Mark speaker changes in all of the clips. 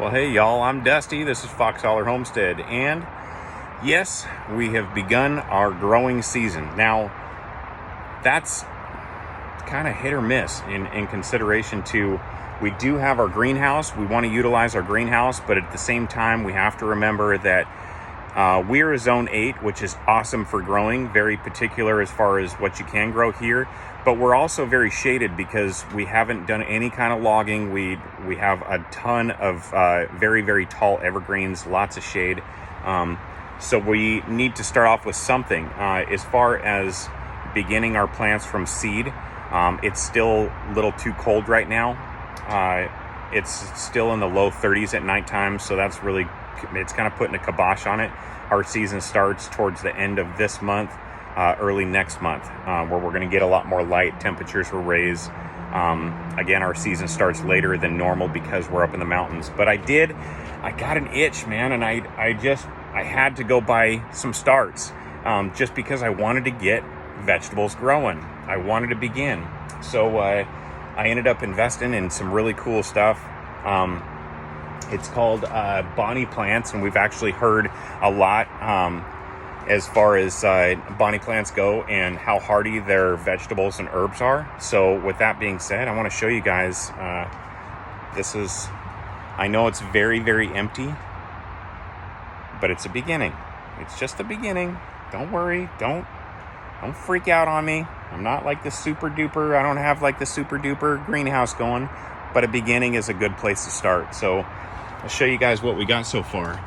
Speaker 1: Well, hey y'all, I'm Dusty. This is Holler Homestead, and yes, we have begun our growing season. Now, that's kind of hit or miss in consideration to we do have our greenhouse. We want to utilize our greenhouse, but at the same time, we have to remember that we're a zone 8, which is awesome for growing, very particular as far as what you can grow here. But we're also very shaded because we haven't done any kind of logging. We have a ton of very, very tall evergreens, lots of shade. So we need to start off with something. As far as beginning our plants from seed, it's still a little too cold right now. It's still in the low 30s at nighttime, so that's really, it's kind of putting a kibosh on it. Our season starts towards the end of this month, early next month, where we're going to get a lot more light. Temperatures will raise. Again, our season starts later than normal because we're up in the mountains. But I got an itch, man, and I had to go buy some starts, just because I wanted to get vegetables growing. I wanted to begin. So I ended up investing in some really cool stuff. It's called Bonnie plants, and we've actually heard a lot as far as Bonnie plants go and how hardy their vegetables and herbs are. So with that being said, I want to show you guys, I know it's very, very empty, but it's a beginning. It's just the beginning. Don't worry. Don't freak out on me. I'm not like the super duper. I don't have like the super duper greenhouse going, but a beginning is a good place to start. So I'll show you guys what we got so far.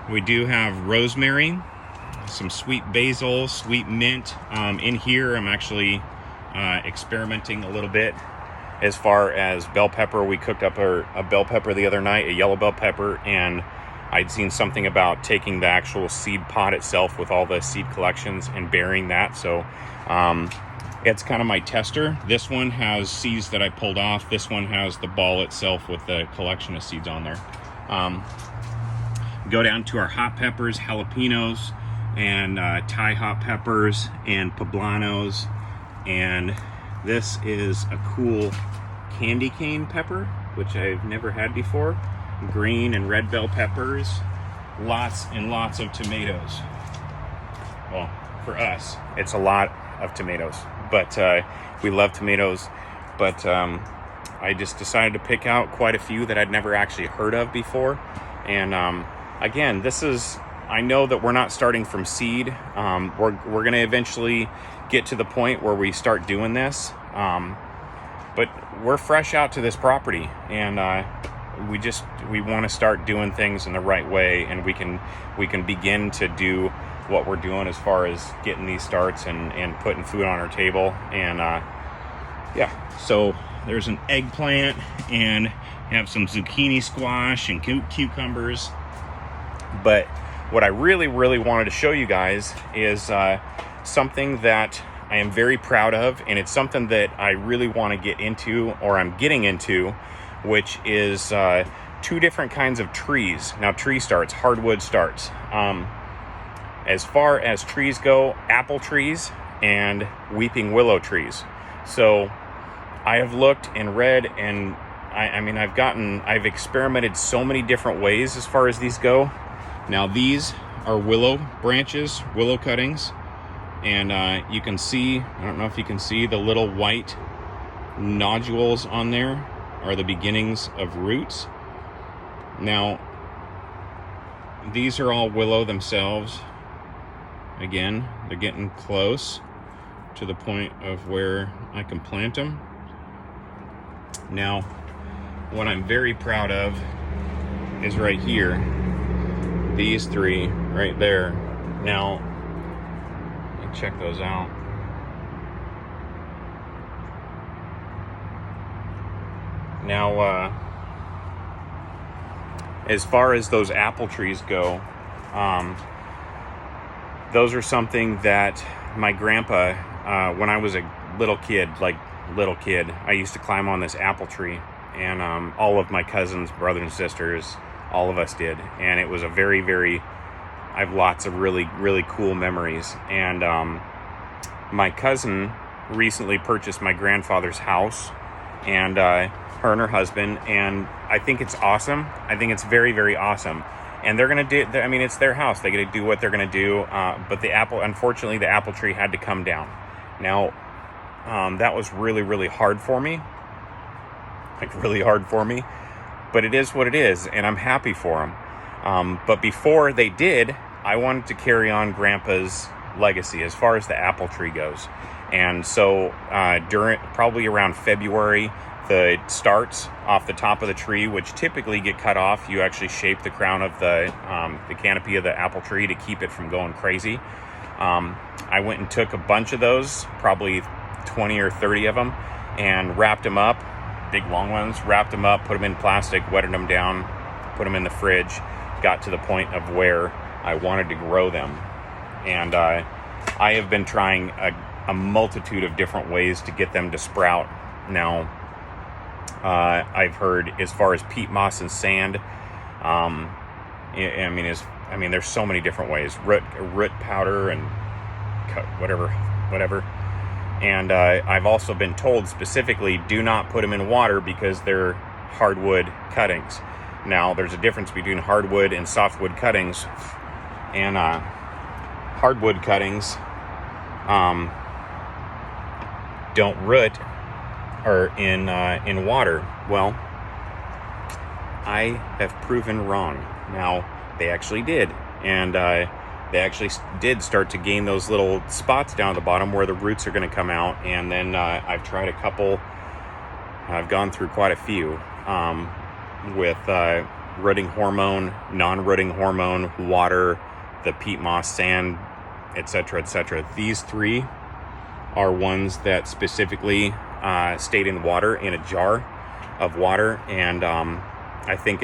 Speaker 1: We do have rosemary, some sweet basil, sweet mint. In here, I'm actually experimenting a little bit as far as bell pepper. We cooked up a bell pepper the other night, a yellow bell pepper, and I'd seen something about taking the actual seed pod itself with all the seed collections and burying that. So it's kind of my tester. This one has seeds that I pulled off. This one has the ball itself with the collection of seeds on there. Go down to our hot peppers, jalapenos, and Thai hot peppers and poblanos. And this is a cool candy cane pepper, which I've never had before. Green and red bell peppers, lots and lots of tomatoes. Well, for us, it's a lot of tomatoes, but we love tomatoes. But I just decided to pick out quite a few that I'd never actually heard of before. And again, I know that we're not starting from seed. We're going to eventually get to the point where we start doing this. But we're fresh out to this property, and we want to start doing things in the right way, and we can begin to do what we're doing as far as getting these starts and putting food on our table. And yeah, so there's an eggplant, and you have some zucchini squash and cucumbers. But what I really, really wanted to show you guys is something that I am very proud of, and it's something that I really want to get into, or I'm getting into, which is 2 different kinds of trees. Now, tree starts, hardwood starts. As far as trees go, apple trees and weeping willow trees. So I have looked and read, and I've experimented so many different ways as far as these go. Now, these are willow branches, willow cuttings, and you can see, I don't know if you can see the little white nodules on there are the beginnings of roots. Now, these are all willow themselves. Again, they're getting close to the point of where I can plant them. Now, what I'm very proud of is right here, these 3 right there. Now, let me check those out. Now, as far as those apple trees go, those are something that my grandpa, when I was a little kid, I used to climb on this apple tree, and all of my cousins, brothers and sisters, all of us did. And it was a very, very, I have lots of really, really cool memories. And my cousin recently purchased my grandfather's house, and her and her husband, and I think it's awesome. I think it's very, very awesome. And they're going to do, I mean, it's their house. They get to do what they're going to do. But unfortunately, the apple tree had to come down. Now, that was really, really hard for me. Like, really hard for me. But it is what it is, and I'm happy for them. But before they did, I wanted to carry on Grandpa's legacy as far as the apple tree goes. And so probably around February, the starts off the top of the tree, which typically get cut off. You actually shape the crown of the canopy of the apple tree to keep it from going crazy. I went and took a bunch of those, probably 20 or 30 of them, and wrapped them up, big long ones, wrapped them up, put them in plastic, wetted them down, put them in the fridge, got to the point of where I wanted to grow them. And I have been trying a multitude of different ways to get them to sprout. Now, I've heard as far as peat moss and sand, I mean, there's so many different ways. Root powder and whatever. And I've also been told specifically, do not put them in water because they're hardwood cuttings. Now, there's a difference between hardwood and softwood cuttings. And hardwood cuttings don't root or in water. Well, I have proven wrong. Now, they actually did, and they actually did start to gain those little spots down at the bottom where the roots are going to come out. And then I've tried a couple. I've gone through quite a few with rooting hormone, non-rooting hormone, water, the peat moss, sand, etc., etc. These three are ones that specifically stayed in water, in a jar of water, and I think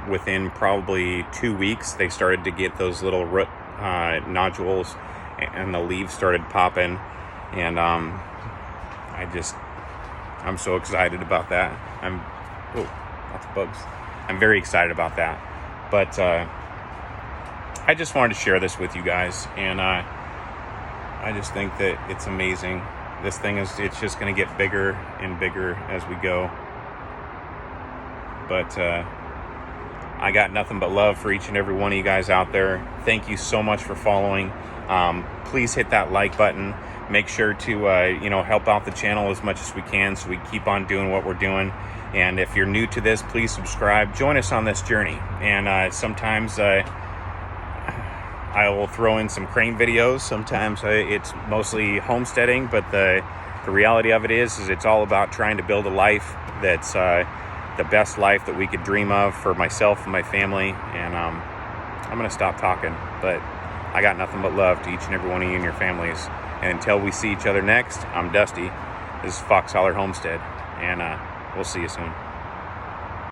Speaker 1: within 2 weeks they started to get those little root nodules, and the leaves started popping, and I'm so excited about that. Lots of bugs. I'm very excited about that, but I just wanted to share this with you guys, and I just think that it's amazing. This thing it's just going to get bigger and bigger as we go. But I got nothing but love for each and every one of you guys out there. Thank you so much for following. Please hit that like button. Make sure to help out the channel as much as we can so we keep on doing what we're doing. And if you're new to this, please subscribe. Join us on this journey. And sometimes I will throw in some crane videos. Sometimes it's mostly homesteading, but the reality of it is it's all about trying to build a life that's the best life that we could dream of for myself and my family. And I'm going to stop talking, but I got nothing but love to each and every one of you and your families. And until we see each other next, I'm Dusty. This is Holler Homestead, and we'll see you soon.